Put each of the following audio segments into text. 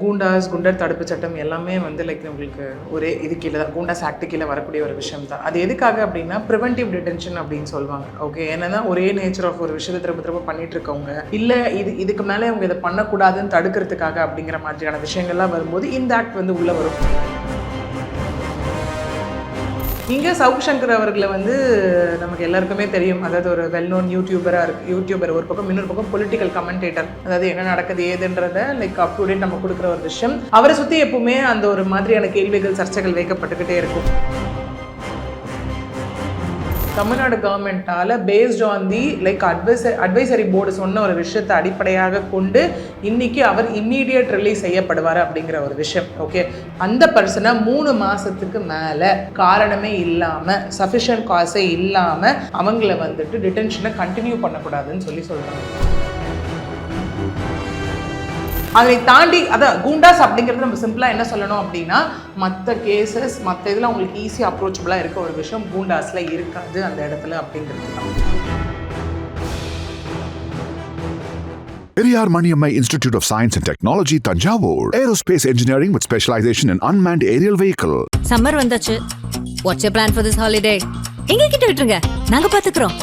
கூண்டாஸ் குண்டர் தடுப்பு சட்டம் எல்லாமே வந்து உங்களுக்கு ஒரே இது கீழே தான், கூண்டாஸ் ஆக்ட் கீழே வரக்கூடிய ஒரு விஷயம் தான். அது எதுக்காக அப்படின்னா ப்ரிவென்டிவ் டிடென்ஷன் அப்படின்னு சொல்லுவாங்க. ஓகே, என்னன்னா ஒரே நேச்சர் ஆஃப் ஒரு விஷயத்தை திரும்ப பண்ணிட்டு இருக்கவங்க இல்லை இதுக்கு மேலே அவங்க இதை பண்ணக்கூடாதுன்னு தடுக்கிறதுக்காக அப்படிங்கிற மாதிரியான விஷயங்கள்லாம் வரும்போது இந்த ஆக்ட் வந்து உள்ளே வரும். இங்கே சவுக் சங்கர் அவர்களை வந்து நமக்கு எல்லாருக்குமே தெரியும். அதாவது ஒரு வெல் நோன் யூடியூபர் ஒரு பக்கம், இன்னொரு பக்கம் பொலிட்டிக்கல் கமெண்டேட்டர். அதாவது என்ன நடக்குது ஏதுன்றத அப் டு டேட் நம்ம கொடுக்குற ஒரு விஷயம். அவரை சுற்றி எப்பவுமே அந்த ஒரு மாதிரியான கேள்விகள் சர்ச்சைகள் வைக்கப்பட்டுக்கிட்டே இருக்கும். தமிழ்நாடு கவர்மெண்ட்டால் based on the advisory board சொன்ன ஒரு விஷயத்தை அடிப்படையாக கொண்டு இன்னைக்கு அவர் இம்மீடியட் ரிலீஸ் செய்யப்படுவார் அப்படிங்கிற ஒரு விஷயம். ஓகே, அந்த பர்சனை 3 மாதத்துக்கு மேலே காரணமே இல்லாமல், சஃபிஷியன்ட் காசே இல்லாமல் அவங்கள வந்துட்டு டிடென்ஷனை கண்டினியூ பண்ணக்கூடாதுன்னு சொல்கிறாங்க. அதை தாண்டி அதான் கூண்டாஸ் அப்படிங்கிறது நம்ம சிம்பிளாக என்ன சொல்லணும் அப்படின்னா, மற்ற கேசஸ் மற்ற இதில் அவங்களுக்கு ஈஸியாக அப்ரோச்சபிளாக இருக்க ஒரு விஷயம் கூண்டாஸில் இருக்காது அந்த இடத்துல அப்படிங்கிறது தான். Periyar Maniammai Institute of Science and Technology, Tanjavur. Aerospace engineering with specialization in unmanned aerial vehicle. Summer வந்தாச்சு. What's your plan for this holiday? எங்க கிட்ட விட்டுருங்க, நாங்க பாத்துக்கிறோம்.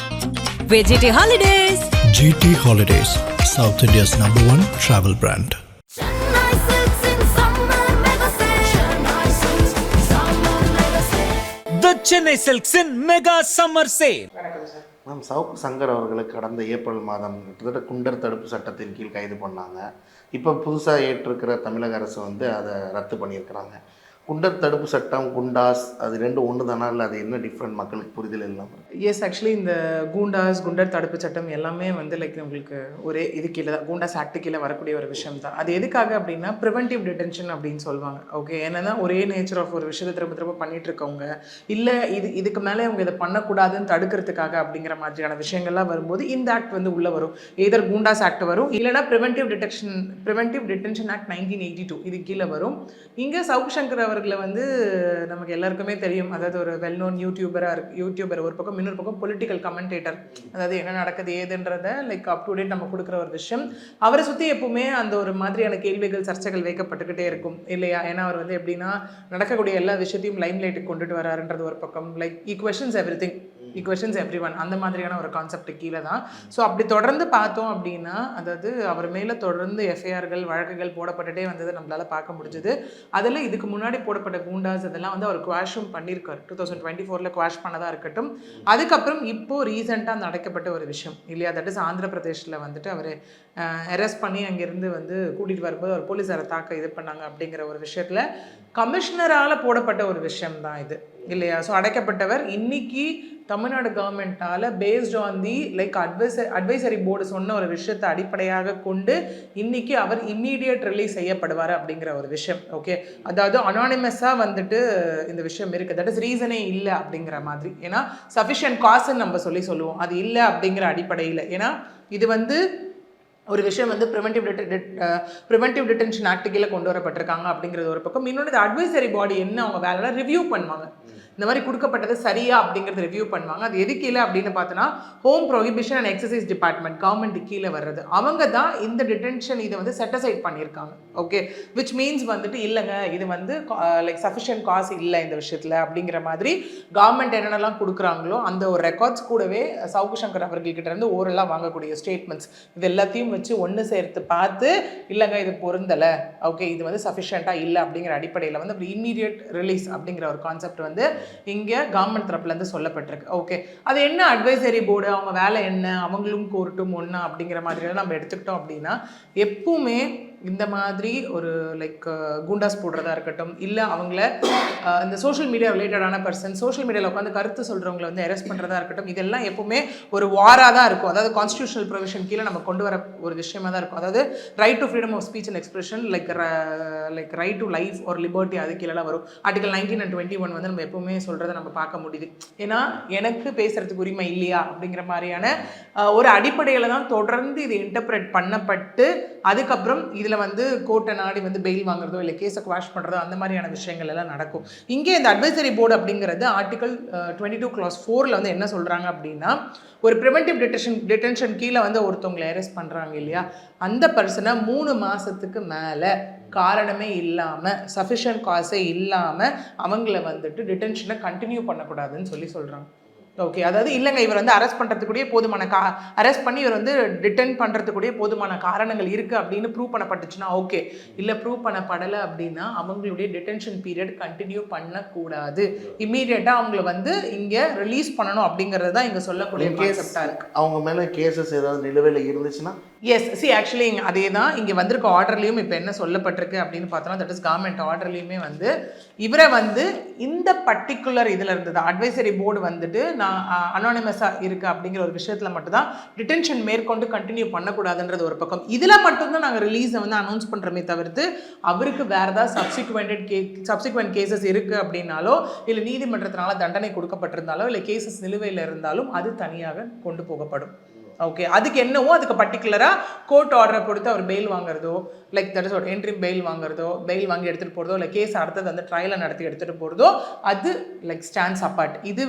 GT Holidays. GT Holidays, South India's #1 travel brand. The Chennai Silks in Mega Summer Sale. Ma'am, Chowk Shankar அவர்களுக்கு கடந்த April மாதம் கிட்டத்தட்ட குண்டர் தடுப்பு சட்டத்தின் கீழ் கைது பண்ணாங்க. இப்போ புதுசாக ஏற்றிருக்கிற தமிழக அரசு வந்து அதை ரத்து பண்ணியிருக்கிறாங்க. குண்டர் தடுப்பு சட்டம், குண்டாஸ், அது ரெண்டும் ஒன்று தானா, இல்லை அது என்ன டிஃப்ரெண்ட், மக்களுக்கு புரிதல் இல்லாமல்? எஸ், ஆக்சுவலி இந்த கூண்டாஸ் குண்டர் தடுப்பு சட்டம் எல்லாமே வந்து உங்களுக்கு ஒரே இது கீழே தான், கூண்டாஸ் ஆக்ட் கீழே வரக்கூடிய ஒரு விஷயம் தான். அது எதுக்காக அப்படின்னா ப்ரிவென்டிவ் டிடென்ஷன் அப்படின்னு சொல்லுவாங்க. ஓகே, என்னன்னா ஒரே நேச்சர் ஆஃப் ஒரு விஷயத்தை திரும்ப பண்ணிட்டு இருக்கவங்க இல்லை இதுக்கு மேலே அவங்க இதை பண்ணக்கூடாதுன்னு தடுக்கிறதுக்காக அப்படிங்கிற மாதிரியான விஷயங்கள்லாம் வரும்போது இந்த ஆக்ட் வந்து உள்ளே வரும். எதர் கூண்டாஸ் ஆக்ட் வரும், இல்லைனா ப்ரிவென்டிவ் டிடென்ஷன் ஆக்ட் 1982 இது கீழே வரும். இங்கே சவுக் சங்கர் அவர்களை வந்து நமக்கு எல்லாருக்குமே தெரியும். அதாவது ஒரு வெல் நோன் யூடியூபர் ஒரு பக்கம், இன்னொரு பக்கம் பொலிட்டிக்கல் கமெண்டேட்டர். அதாவது என்ன நடக்குது ஏதுன்றத அப் டு டேட் நம்ம கொடுக்குற ஒரு விஷயம். அவரை சுற்றி எப்பவுமே அந்த ஒரு மாதிரியான கேள்விகள் சர்ச்சைகள் வைக்கப்பட்டுக்கிட்டே இருக்கும் இல்லையா? ஏன்னா அவர் வந்து எப்படின்னா நடக்கக்கூடிய எல்லா விஷயத்தையும் லைம் லைட்டுக்கு கொண்டுட்டு வராருன்றது ஒரு பக்கம். he questions everything, he questions everyone, அந்த மாதிரியான ஒரு கான்செப்ட் கீழே தான். ஸோ அப்படி தொடர்ந்து பார்த்தோம் அப்படின்னா, அதாவது அவர் மேலே தொடர்ந்து எஃப்ஐஆர்கள் வழக்குகள் போடப்பட்டுட்டே வந்தது நம்மளால் பார்க்க முடிஞ்சது. அதில் இதுக்கு முன்னாடி போடப்பட்ட கூண்டாஸ் அதெல்லாம் வந்து அவர் குவாஷும் பண்ணியிருக்கார். 2024 குவாஷ் பண்ணதாக இருக்கட்டும். அதுக்கப்புறம் இப்போது ரீசெண்டாக நடக்கப்பட்ட ஒரு விஷயம் இல்லையா, தட் இஸ் ஆந்திர பிரதேஷில் வந்துட்டு அவர் அரெஸ்ட் பண்ணி அங்கேருந்து வந்து கூட்டிகிட்டு வரும்போது அவர் போலீஸாரை தாக்க இது பண்ணாங்க அப்படிங்கிற ஒரு விஷயத்தில் கமிஷனரால் போடப்பட்ட ஒரு விஷயம் தான் இது இல்லையா? ஸோ அடைக்கப்பட்டவர் இன்னைக்கு தமிழ்நாடு கவர்மெண்ட்டால் based on the advisory board சொன்ன ஒரு விஷயத்தை அடிப்படையாக கொண்டு இன்னைக்கு அவர் இம்மீடியட் ரிலீஸ் செய்யப்படுவார் அப்படிங்கிற ஒரு விஷயம். ஓகே, அதாவது அனானிமஸாக வந்துட்டு இந்த விஷயம் இருக்குது. தட் இஸ் ரீசனே இல்லை அப்படிங்கிற மாதிரி. ஏன்னா சஃபிஷியன்ட் காசுன்னு நம்ம சொல்லுவோம், அது இல்லை அப்படிங்கிற அடிப்படையில். ஏன்னா இது வந்து ஒரு விஷயம் வந்து ப்ரிவென்டிவ் டிடென்ஷன் ஆக்ட் கீழே கொண்டு வரப்பட்டிருக்காங்க அப்படிங்கிறது ஒரு பக்கம். இன்னொன்று அட்வைசரி பாடி என்ன அவங்க வேலை ரிவ்யூ பண்ணுவாங்க, இந்த மாதிரி கொடுக்கப்பட்டது சரியா அப்படிங்கிறது ரிவ்யூ பண்ணுவாங்க. அது எது கீழே அப்படின்னு பார்த்தோன்னா home prohibition and exercise department, government கீழே வர்றது. அவங்க தான் இந்த டிடென்ஷன் இதை வந்து செட்டசைட் பண்ணியிருக்காங்க. ஓகே, விச் மீன்ஸ் வந்துட்டு இல்லைங்க இது வந்து சஃபிஷியன்ட் காசு இல்லை இந்த விஷயத்தில் அப்படிங்கிற மாதிரி கவர்மெண்ட் என்னென்னலாம் கொடுக்குறாங்களோ அந்த ஒரு ரெக்கார்ட்ஸ் கூடவே சவுக் சங்கர் அவர்கள்கிட்ட இருந்து ஓரெல்லாம் வாங்கக்கூடிய ஸ்டேட்மெண்ட்ஸ் இது எல்லாத்தையும் வச்சு ஒன்று சேர்த்து பார்த்து இல்லைங்க இது பொருந்தலை, ஓகே இது வந்து சஃபிஷியண்ட்டாக இல்லை அப்படிங்கிற அடிப்படையில் வந்து அப்படி இம்மீடியட் ரிலீஸ் அப்படிங்கிற ஒரு கான்செப்ட் வந்து இங்கே கவர்மெண்ட் தரப்புலேருந்து சொல்லப்பட்டிருக்கு. ஓகே, அது என்ன அட்வைசரி போர்டு, அவங்க வேலை என்ன, அவங்களும் கோர்ட்டும் ஒன்றா அப்படிங்கிற மாதிரியெல்லாம் நம்ம எடுத்துக்கிட்டோம் அப்படின்னா, எப்பவுமே இந்த மாதிரி ஒரு கூண்டாஸ் போடுறதா இருக்கட்டும், இல்லை அவங்கள இந்த சோஷியல் மீடியா ரிலேட்டடான பர்சன் சோஷியல் மீடியாவில் உட்காந்து கருத்து சொல்கிறவங்களை வந்து அரெஸ்ட் பண்ணுறதா இருக்கட்டும், இதெல்லாம் எப்பவுமே ஒரு வாராக தான் இருக்கும். அதாவது கான்ஸ்டியூஷனல் ப்ரொவிஷன் கீழே நம்ம கொண்டு வர ஒரு விஷயமாக தான் இருக்கும். அதாவது right to freedom of speech and expression, right to life ஒரு லிபர்ட்டி, அது கீழெல்லாம் வரும். ஆர்டிகல் 19 and 21 வந்து நம்ம எப்பவுமே சொல்கிறத நம்ம பார்க்க முடியுது. ஏன்னா எனக்கு பேசுகிறதுக்கு உரிமை இல்லையா அப்படிங்கிற மாதிரியான ஒரு அடிப்படையில் தான் தொடர்ந்து இது இன்டர்பிரேட் பண்ணப்பட்டு அதுக்கப்புறம் இதில் வந்து கோர்ட்டை நாடி வந்து பெயில் வாங்குறதோ இல்லை கேஸை குவாஷ் பண்ணுறதோ அந்த மாதிரியான விஷயங்கள் எல்லாம் நடக்கும். இங்கே இந்த அட்வைசரி போர்டு அப்படிங்கிறது ஆர்டிகல் 22 clause 4 வந்து என்ன சொல்கிறாங்க அப்படின்னா, ஒரு ப்ரிவென்டிவ் டிடென்ஷன் கீழே வந்து ஒருத்தவங்களை அரெஸ்ட் பண்ணுறாங்க இல்லையா, அந்த பர்சனை 3 மாதத்துக்கு மேலே காரணமே இல்லாமல் சஃபிஷியன்ட் காசே இல்லாமல் அவங்கள வந்துட்டு டிடென்ஷனை கண்டினியூ பண்ணக்கூடாதுன்னு சொல்கிறாங்க. ஓகே, அதாவது இல்லைங்க இவர் வந்து அரெஸ்ட் பண்ணுறதுக்குடியே போதுமான அரெஸ்ட் பண்ணி இவர் வந்து டிடென் பண்ணுறதுக்குடியே போதுமான காரணங்கள் இருக்குது அப்படின்னு ப்ரூவ் பண்ணப்பட்டுச்சுன்னா ஓகே. இல்லை ப்ரூவ் பண்ணப்படலை அப்படின்னா அவங்களுடைய டிடென்ஷன் பீரியட் கண்டினியூ பண்ணக்கூடாது. இம்மீடியட்டாக அவங்கள வந்து இங்கே ரிலீஸ் பண்ணணும் அப்படிங்கிறது தான் இங்கே சொல்லக்கூடிய கான்செப்டாக இருக்குது. அவங்க மேலே கேசஸ் ஏதாவது நிலுவையில் இருந்துச்சுன்னா எஸ், ஆக்சுவலி அதே தான் இங்கே வந்திருக்க ஆர்டர்லேயும் இப்போ என்ன சொல்லப்பட்டிருக்கு அப்படின்னு பார்த்தோம்னா தட் இஸ் கவர்மெண்ட் ஆர்டர்லேயுமே வந்து இவரை வந்து இந்த பர்டிகுலர் இதில் இருந்தது அட்வைசரி போர்டு வந்துட்டு நான் அனானிமஸாக இருக்குது அப்படிங்கிற ஒரு விஷயத்தில் மட்டும்தான் டிடென்ஷன் மேற்கொண்டு கண்டினியூ பண்ணக்கூடாதுன்றது ஒரு பக்கம். இதில் மட்டும்தான் நாங்கள் ரிலீஸை வந்து அனௌன்ஸ் பண்ணுறமே தவிர்த்து அவருக்கு வேறு ஏதாவது சப்சிக்வெண்ட் கேசஸ் இருக்குது அப்படின்னாலோ இல்லை நீதிமன்றத்தினால தண்டனை கொடுக்கப்பட்டிருந்தாலோ இல்லை கேசஸ் நிலுவையில் இருந்தாலும் அது தனியாக கொண்டு போகப்படும். ஓகே, அதுக்கு என்னவோ அதுக்கு பர்டிகுலராக கோர்ட் ஆர்டரை பொறுத்து அவர் பெயில் வாங்குறதோ லைக் தட் இஸ் ஒரு என்ட்ரி பெயில் வாங்குறதோ பெயில் வாங்கி எடுத்துகிட்டு போகிறதோ இல்லை கேஸ் அடுத்தது வந்து ட்ரையலை நடத்தி எடுத்துகிட்டு போகிறதோ அது லைக் ஸ்டாண்ட்ஸ் அப்பார்ட்.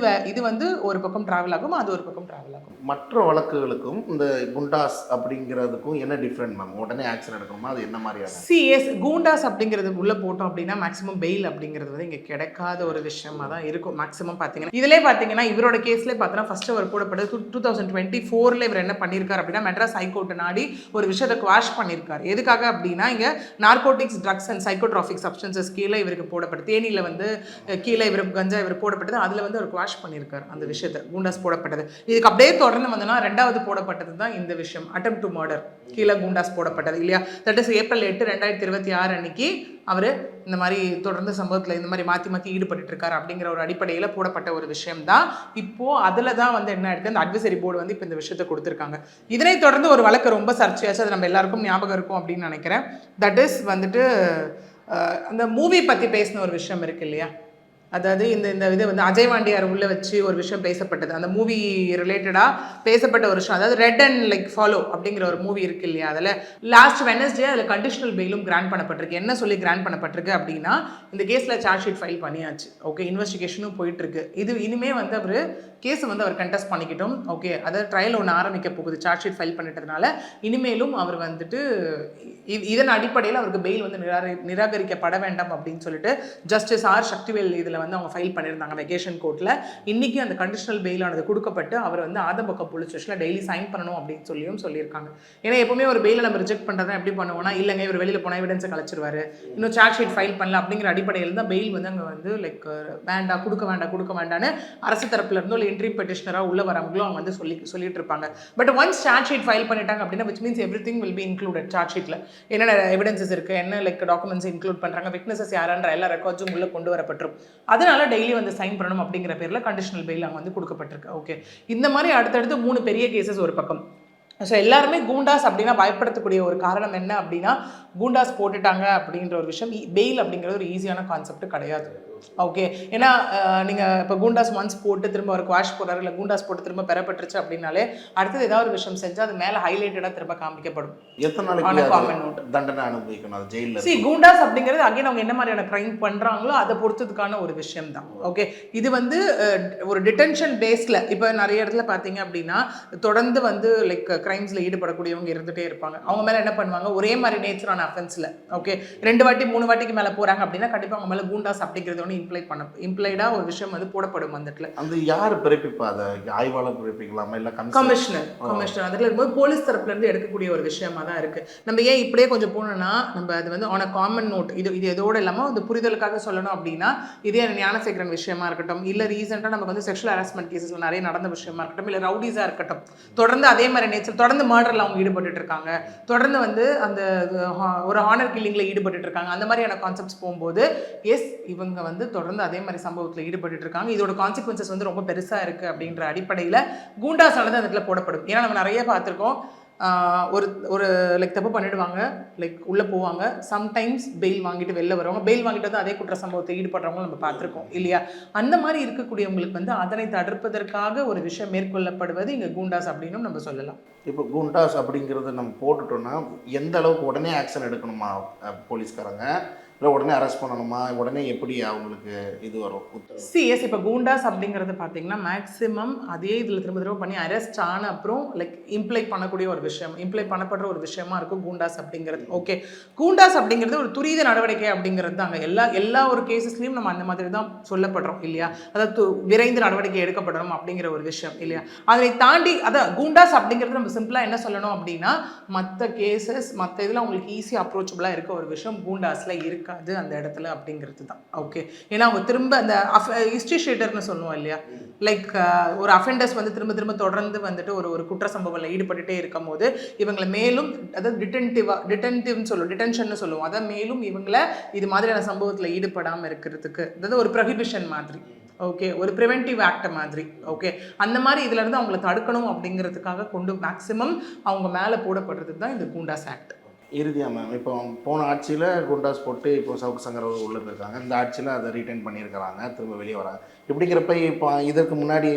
இது வந்து ஒரு பக்கம் ட்ராவல் ஆகும், அது ஒரு பக்கம் ட்ராவல் ஆகும். மற்ற வழக்குகளுக்கும் இந்த குண்டாஸ் அப்படிங்கிறதுக்கும் என்ன டிஃப்ரெண்ட் மேம்? உடனே ஆக்ஷன் எடுக்கணுமா? அது என்ன மாதிரியான சிஎஸ் கூண்டாஸ் அப்படிங்கிறது உள்ளே போட்டோம் அப்படின்னா மேக்ஸிமம் பெயில் அப்படிங்கிறது வந்து இங்கே கிடைக்காத ஒரு விஷயமா தான் இருக்கும். மேக்ஸிமம் பார்த்தீங்கன்னா இதிலே பார்த்தீங்கன்னா இவரோட கேஸ்லேயே பார்த்தோன்னா ஃபர்ஸ்ட் அவர் போடப்பட்டது 2024 இவர் என்ன பண்ணியிருக்காரு அப்படின்னா மெட்ராஸ் ஹைகோர்ட் நாடி ஒரு விஷயத்தை குவாஷ் பண்ணியிருக்காரு. எதுக்காக அப்படின்னா இங்கே narcotics drugs and psychotropic substances கீழே இவருக்கு போடப்பட்டது, தேனியில் வந்து கீழே இவருக்கு கஞ்சா இவர் போடப்பட்டது, அதில் வந்து அவர் குவாஷ் பண்ணியிருக்காரு அந்த விஷயத்தை கூண்டாஸ் போடப்பட்டது. இதுக்கு அப்படியே தொடர்ந்து வந்தோன்னா ரெண்டாவது போடப்பட்டது தான் இந்த விஷயம் அட்டெம்ப்ட் டு மர்டர் கீழே கூண்டாஸ் போடப்பட்டது இல்லையா. தட் இஸ் ஏப்ரல் 8, 2026 அன்னைக்கு அவர் இந்த மாதிரி தொடர்ந்து சம்பவத்தில் இந்த மாதிரி மாற்றி ஈடுபட்டு இருக்காரு அப்படிங்கிற ஒரு அடிப்படையில் போடப்பட்ட ஒரு விஷயம் தான். இப்போது அதில் தான் வந்து என்ன ஆயிடுது, அந்த அட்வைசரி போர்டு வந்து இப்போ இந்த விஷயத்தை கொடுத்துருக்காங்க. இதனை தொடர்ந்து ஒரு வழக்கு ரொம்ப சர்ச்சையாச்சு, அது நம்ம எல்லாருக்கும் ஞாபகம் இருக்கும் அப்படின்னு நினைக்கிறேன். தட் இஸ் வந்துட்டு அந்த மூவி பற்றி பேசின ஒரு விஷயம் இருக்கு இல்லையா. அதாவது இந்த இது வந்து அஜய் வாண்டியார் உள்ள வச்சு ஒரு விஷயம் பேசப்பட்டது, அந்த மூவி ரிலேட்டடாக பேசப்பட்ட ஒரு விஷயம். அதாவது ரெட் அண்ட் லைக் ஃபாலோ அப்படிங்கிற ஒரு மூவி இருக்கு இல்லையா. அதில் லாஸ்ட் வெனஸ்டே அதில் கண்டிஷனல் பெயிலும் கிராண்ட் பண்ணப்பட்டிருக்கு. என்ன சொல்லி கிராண்ட் பண்ணப்பட்டிருக்கு அப்படின்னா இந்த கேஸில் சார்ஜ் ஷீட் ஃபைல் பண்ணியாச்சு. ஓகே, இன்வெஸ்டிகேஷனும் போயிட்டுருக்கு. இது இனிமேல் வந்து அவர் கேஸை வந்து அவர் கண்டெஸ்ட் பண்ணிக்கிட்டோம். ஓகே, அதாவது ட்ரையல் ஒன்று ஆரம்பிக்க போகுது சார்ஜ் ஷீட் ஃபைல் பண்ணிட்டதுனால. இனிமேலும் அவர் வந்துட்டு இதன் அடிப்படையில் அவருக்கு பெயில் வந்து நிராகரிக்கப்பட வேண்டாம் அப்படின்னு சொல்லிட்டு ஜஸ்டிஸ் ஆர் சக்திவேல் இதில் வந்து அவங்க ஃபைல் பண்ணியிருந்தாங்க வெகேஷன் கோர்ட்டில். இன்றைக்கி அந்த கண்டிஷனல் பெயிலானது கொடுக்கப்பட்டு அவர் வந்து ஆதம்பக்கம் போலீஸ் ஸ்டேஷனில் டெய்லி சைன் பண்ணணும் அப்படின்னு சொல்லியிருக்காங்க. ஏன்னா எப்பவுமே ஒரு பெயிலை நம்ம ரிஜெக்ட் பண்ணுறதா எப்படி பண்ணுவோம்னா இல்லைங்க இவர் வெளியில் போனால் எவிடன்ஸை கழிச்சிருவாரு, இன்னும் சார்ஜ் ஷீட் ஃபைல் பண்ணல அப்படிங்கிற அடிப்படையில் தான் பெயில் வந்து அங்கே வந்து லைக் வேண்டாம் கொடுக்க வேண்டான்னு அரசு தரப்புல இருந்தோ இல்லை இன்ட்ரீம் பெட்டிஷனராக உள்ள வரவங்களும் அவங்க வந்து சொல்லிட்டு இருப்பாங்க. But once charge sheet file பண்ணிட்டாங்க அப்படின்னா which means everything will be included. Charge ஷீட்டில் என்னென்ன எவிடன்சஸ் இருக்குது, என்ன லைக் டாக்குமெண்ட்ஸ் இன்க்ளூட் பண்ணுறாங்க, விட்னஸஸ் யாரான்ற எல்லா ரெக்கார்ட்ஸும் உள்ளே கொண்டு வரப்பட்டிரும். அதனால டெய்லி வந்து சைன் பண்ணணும் அப்படிங்கிற பேரில் கண்டிஷனல் பெயில் அங்கே வந்து கொடுக்கப்பட்டிருக்கு. ஓகே, இந்த மாதிரி அடுத்தடுத்து 3 பெரிய கேசஸ் ஒரு பக்கம். ஸோ எல்லாருமே கூண்டாஸ் அப்படின்னா பயப்படுத்தக்கூடிய ஒரு காரணம் என்ன அப்படின்னா கூண்டாஸ் போட்டுட்டாங்க அப்படின்ற ஒரு விஷயம். பெயில் அப்படிங்கிறது ஒரு ஈஸியான கான்செப்ட் கிடையாது. ஓகே, ஏன்னா நீங்கள் இப்போ கூண்டாஸ் ஒன்ஸ் போட்டு திரும்ப ஒரு குவாஷ் போடுறாரு இல்லை கூண்டாஸ் போட்டு திரும்ப பெறப்பட்டுருச்சு அப்படின்னாலே அடுத்தது ஏதாவது ஒரு விஷயம் செஞ்சால் அது மேலே ஹைலைட்டடாக திரும்ப காமிக்கப்படும். எத்தனை நாளைக்கு தண்டனை அனுபவிக்கணும் அது ஜெயிலில்? கூண்டாஸ் அப்படிங்கிறது அகைன் அவங்க என்ன மாதிரியான கிரைம் பண்ணுறாங்களோ அதை பொறுத்ததுக்கான ஒரு விஷயம் தான். ஓகே, இது வந்து ஒரு டிடென்ஷன் பேஸில் இப்போ நிறைய இடத்துல பார்த்தீங்க அப்படின்னா தொடர்ந்து வந்து லைக் கிரைம்ஸில் ஈடுபடக்கூடியவங்க இருந்துகிட்டே இருப்பாங்க. அவங்க மேலே என்ன பண்ணுவாங்க, ஒரே மாதிரி நேச்சரான அஃபென்ஸில் ஓகே 2 வாட்டி 3 வாட்டிக்கு மேலே போகிறாங்க அப்படின்னா கண்டிப்பாக அவங்க மேலே கூண்டாஸ் அப்படிங்கிறது ஒன்று இம்ப்ளைடா ஒரு விஷயம் வந்து போடப்படும். அந்த இடத்துல அந்த யார் பிறப்பிப்பா? அதை ஆய்வாளர் பிறப்பிக்கலாமா இல்லை கமிஷனர் அதில் இருக்கும்போது போலீஸ் தரப்புல இருந்து எடுக்கக்கூடிய ஒரு விஷயமா தான் இருக்கு. நம்ம ஏன் இப்படியே கொஞ்சம் போனோம்னா நம்ம அது வந்து ஆன் அ காமன் நோட் இது எதோடு இல்லாமல் இந்த புரிதலுக்காக சொல்லணும் அப்படின்னா இதே ஞானசேகரன் விஷயமா இருக்கட்டும் இல்லை ரீசெண்டாக நமக்கு வந்து செக்ஷுவல் ஹராஸ்மெண்ட் கேசஸ்ல நிறைய நடந்த விஷயமா இருக்கட்டும் இல்லை ரவுடிஸாக இருக்கட்டும் தொடர்ந்து அதே மாதிரி நேச்சர் தொடர்ந்து மர்டரில் அவங்க ஈடுபட்டு இருக்காங்க, தொடர்ந்து வந்து அந்த ஒரு ஹானர் கில்லிங்கில் ஈடுபட்டு இருக்காங்க. அந்த மாதிரியான கான்செப்ட்ஸ் போகும்போது எஸ் இவங்க வந்து தொடர்ந்து அதே மாதிரி சம்பவத்தில் ஈடுபட்டு இருக்காங்க. இதோட கான்சிக்வன்சஸ் வந்து ரொம்ப பெருசாக இருக்குது அப்படின்ற அடிப்படையில் கூண்டாஸ் ஆனது அந்த இடத்துல போடப்படும். ஏன்னா நம்ம நிறைய பார்த்துருக்கோம், ஒரு லைக் தப்பு பண்ணிடுவாங்க, லைக் உள்ளே போவாங்க, சம்டைம்ஸ் பெயில் வாங்கிட்டு வெளில வருவாங்க, பெயில் வாங்கிட்டு வந்து அதே குற்ற சம்பவத்தை ஈடுபடுறவங்க நம்ம பார்த்துருக்கோம் இல்லையா. அந்த மாதிரி இருக்கக்கூடியவங்களுக்கு வந்து அதனை தடுப்பதற்காக ஒரு விஷயம் மேற்கொள்ளப்படுவது இங்கே கூண்டாஸ் அப்படின்னு நம்ம சொல்லலாம். இப்போ கூண்டாஸ் அப்படிங்கிறத நம்ம போட்டுட்டோம்னா எந்த அளவுக்கு உடனே ஆக்ஷன் எடுக்கணுமா போலீஸ்காரங்க? இல்லை உடனே அரெஸ்ட் பண்ணணுமா, உடனே எப்படி அவங்களுக்கு இது வரும் உத்தரவு? சிஎஸ் இப்போ கூண்டாஸ் அப்படிங்கிறது பார்த்தீங்கன்னா மேக்ஸிமம் அதே இதில் திரும்ப திரும்ப பண்ணி அரெஸ்ட் ஆன அப்புறம் லைக் இம்ப்ளை பண்ணக்கூடிய ஒரு விஷயம், இம்ப்ளை பண்ணப்படுற ஒரு விஷயமா இருக்கும் கூண்டாஸ் அப்படிங்கிறது. ஓகே, கூண்டாஸ் அப்படிங்கிறது ஒரு துரித நடவடிக்கை அப்படிங்கிறது தாங்க. எல்லா ஒரு கேசஸ்லையும் நம்ம அந்த மாதிரி தான் சொல்லப்படுறோம் இல்லையா, அதாவது விரைந்து நடவடிக்கை எடுக்கப்படணும் அப்படிங்கிற ஒரு விஷயம் இல்லையா. அதை தாண்டி அதான் கூண்டாஸ் அப்படிங்கிறது நம்ம சிம்பிளாக என்ன சொல்லணும் அப்படின்னா, மற்ற கேசஸ் மற்ற இதில் அவங்களுக்கு ஈஸியாக அப்ரோச்சபிளாக இருக்க ஒரு விஷயம் கூண்டாஸில் இருக்காது அந்த இடத்துல அப்படிங்கிறது தான். ஓகே, ஏன்னா அவங்க திரும்ப அந்த ஹிஸ்ட்ரி ஷீட்டர்னு சொல்லுவோம் இல்லையா, லைக் ஒரு அஃபெண்டர்ஸ் வந்து திரும்ப திரும்ப தொடர்ந்து வந்துட்டு ஒரு குற்ற சம்பவத்தில் ஈடுபட்டுட்டே இருக்கும் போது இவங்களை மேலும் அதாவது டிடென்ஷன் சொல்லுவோம், அதாவது மேலும் இவங்களை இது மாதிரியான சம்பவத்தில் ஈடுபடாமல் இருக்கிறதுக்கு, அதாவது ஒரு ப்ரொஹிபிஷன் மாதிரி. ஓகே, ஒரு ப்ரிவென்டிவ் ஆக்ட் மாதிரி. ஓகே, அந்த மாதிரி இதில் இருந்து அவங்களை தடுக்கணும் அப்படிங்கிறதுக்காக கொண்டு மேக்ஸிமம் அவங்க மேலே போடப்படுறது தான் இந்த கூண்டாஸ் ஆக்ட். இறுதியாக மேம், இப்போ போன ஆட்சியில் குண்டாஸ் போட்டு இப்போ சவுக்கு சங்கர் உள்ளே இருக்காங்க, இந்த ஆட்சியில் அதை ரீட்டைன் பண்ணியிருக்கிறாங்க, திரும்ப வெளியே வராங்க. இப்படிங்கிறப்ப இப்போ இதற்கு முன்னாடி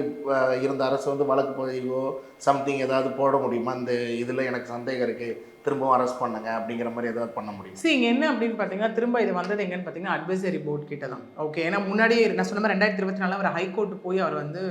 இருந்த அரசு வந்து வழக்கு பதிவோ சம்திங் ஏதாவது போட முடியுமா, இந்த இதில் எனக்கு சந்தேகம் இருக்குது திரும்பவும் அரெஸ்ட் பண்ணுங்க அப்படிங்கிற மாதிரி ஏதாவது பண்ண முடியும்? இங்கே என்ன அப்படின்னு பார்த்தீங்கன்னா, திரும்ப இது வந்தது எங்கன்னு பார்த்தீங்கன்னா அட்வைசரி போர்டு கிட்ட தான். ஓகே, ஏன்னா முன்னாடியே நான் சொன்ன மாதிரி 2024 அவர் ஹைகோர்ட் போய் அவர் வந்து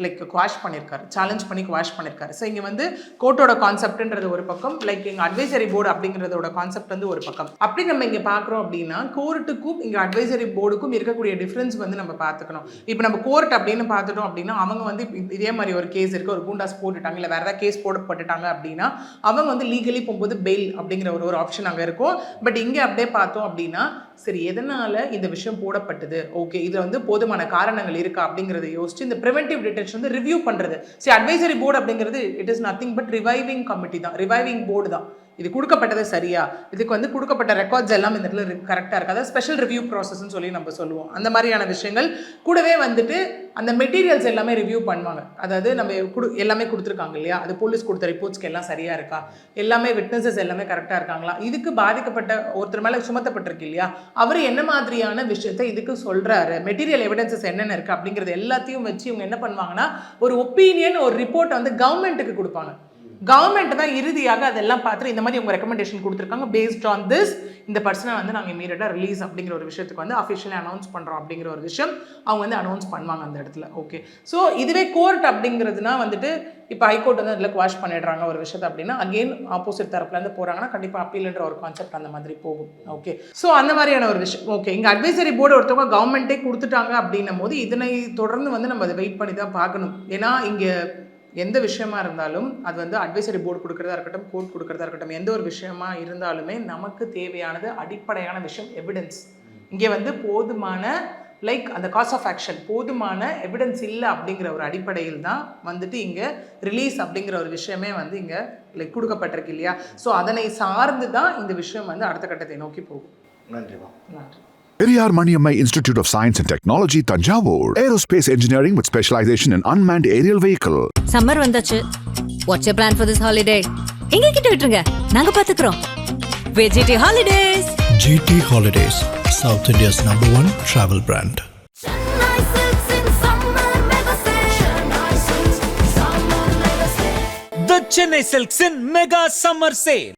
லைக் குவாஷ் பண்ணியிருக்காரு, சேலஞ்ச் பண்ணி குவாஷ் பண்ணியிருக்காரு. ஸோ இங்கே வந்து கோர்ட்டோட கான்செப்ட்ன்றது ஒரு பக்கம், லைக் எங்கள் அட்வைசரி போர்டு அப்படிங்கிறதோட கான்செப்ட் வந்து ஒரு பக்கம். அப்படி நம்ம இங்கே பார்க்குறோம் அப்படின்னா கோர்ட்டுக்கும் இங்கே அட்வைசரி போர்டுக்கும் இருக்கக்கூடிய டிஃப்ரென்ஸ் வந்து நம்ம பார்த்துக்கணும். இப்போ நம்ம கோர்ட் அப்படின்னு பார்த்துட்டோம் அப்படின்னா அவங்க வந்து இதே மாதிரி ஒரு கேஸ் இருக்குது, ஒரு கூண்டாஸ் போட்டுட்டாங்க இல்லை வேறு ஏதாவது கேஸ் போடப்பட்டுட்டாங்க அப்படின்னா அவங்க வந்து லீகலி போகும்போது பெயில் அப்படிங்கிற ஒரு ஆப்ஷன் அங்கே இருக்கும். பட் இங்கே அப்படியே பார்த்தோம் அப்படின்னா சரி எதனால் இந்த விஷயம் போடப்பட்டது, ஓகே இதில் வந்து போதுமான காரணங்கள் இருக்கா அப்படிங்கிறத யோசிச்சு இந்த ப்ரிவென்டிவ் டிடென்ஷன் வந்து ரிவ்யூ பண்ணுறது. சரி, அட்வைசரி போர்டு அப்படிங்கிறது it is nothing but reviving committee தான், ரிவைவிங் போர்டு தான். இது கொடுக்கப்பட்டது சரியா, இதுக்கு வந்து கொடுக்கப்பட்ட ரெக்கார்ட்ஸ் எல்லாம் இந்த இடத்துல கரெக்டாக இருக்குது, அதாவது ஸ்பெஷல் ரிவ்யூ ப்ராசஸ்ன்னு சொல்லி நம்ம சொல்லுவோம். அந்த மாதிரியான விஷயங்கள் கூடவே வந்துட்டு அந்த மெட்டீரியல்ஸ் எல்லாமே ரிவ்யூ பண்ணுவாங்க. அதாவது நம்ம எல்லாமே கொடுத்துருக்காங்க இல்லையா, அது போலீஸ் கொடுத்த ரிப்போர்ட்ஸ்க்கு எல்லாம் சரியாக இருக்கா, எல்லாமே விட்னஸஸ் எல்லாமே கரெக்டாக இருக்காங்களா, இதுக்கு பாதிக்கப்பட்ட ஒருத்தர் மேலே சுமத்தப்பட்டிருக்கு இல்லையா, அவர் என்ன மாதிரியான விஷயத்தை இதுக்கு சொல்கிறாரு, மெட்டீரியல் எவிடன்சஸ் என்னென்ன இருக்குது அப்படிங்கிறது எல்லாத்தையும் வச்சு இவங்க என்ன பண்ணுவாங்கன்னா ஒரு ஒப்பீனியன், ஒரு ரிப்போர்ட்டை வந்து கவர்மெண்ட்டுக்கு கொடுப்பாங்க. கவர்மெண்ட் தான் இறுதியாக அதெல்லாம் பார்த்துட்டு இந்த மாதிரி உங்கள் ரெக்கமெண்டேஷன் கொடுத்துருக்காங்க, பேஸ்ட் ஆன் திஸ் இந்த பர்சனை வந்து நாங்கள் இமீடியட்டாக ரிலீஸ் அப்படிங்கிற ஒரு விஷயத்துக்கு வந்து அஃபிஷியலி அனௌன்ஸ் பண்ணுறோம் அப்படிங்கிற ஒரு விஷயம் அவங்க வந்து அனௌன்ஸ் பண்ணுவாங்க அந்த இடத்துல. ஓகே, ஸோ இதுவே கோர்ட் அப்படிங்கிறதுனா வந்துட்டு இப்போ ஹைகோர்ட் வந்து அதில் குவாஷ் பண்ணிடுறாங்க ஒரு விஷயத்தை அப்படின்னா அகெயின் ஆப்போசிட் தரப்புலேருந்து போகிறாங்கன்னா கண்டிப்பாக அப்பீல்ன்ற ஒரு கான்செப்ட் அந்த மாதிரி போகும். ஓகே, ஸோ அந்த மாதிரியான ஒரு விஷயம். ஓகே, இங்கே அட்வைசரி போர்டு ஒருத்தவங்க கவர்மெண்ட்டே கொடுத்துட்டாங்க அப்படின்னும் போது இதனை தொடர்ந்து வந்து நம்ம அதை வெயிட் பண்ணி தான் பார்க்கணும். ஏன்னா இங்கே எந்த விஷயமா இருந்தாலும் அது வந்து அட்வைசரி போர்டு கொடுக்குறதா இருக்கட்டும், கோர்ட் கொடுக்குறதா இருக்கட்டும், எந்த ஒரு விஷயமா இருந்தாலுமே நமக்கு தேவையானது அடிப்படையான விஷயம் எவிடன்ஸ். இங்கே வந்து போதுமான லைக் அந்த காஸ் ஆஃப் ஆக்ஷன் போதுமான எவிடன்ஸ் இல்லை அப்படிங்கிற ஒரு அடிப்படையில் தான் வந்துட்டு இங்கே ரிலீஸ் அப்படிங்கிற ஒரு விஷயமே வந்து இங்கே லைக் கொடுக்கப்பட்டிருக்கு இல்லையா. ஸோ அதனை சார்ந்து தான் இந்த விஷயம் வந்து அடுத்த கட்டத்தை நோக்கி போகும். நன்றி மேம். நன்றி. Periyar Maniammai Institute of Science and Technology, Tanjavur. Aerospace engineering with specialization in unmanned aerial vehicle. Summer வந்தாச்சு. What's your plan for this holiday? எங்க கிட்ட விட்டுருங்க, நாங்க பாத்துக்கிறோம். VGT Holidays. GT Holidays, South India's #1 travel brand. The Chennai Silks in Mega Summer Sale.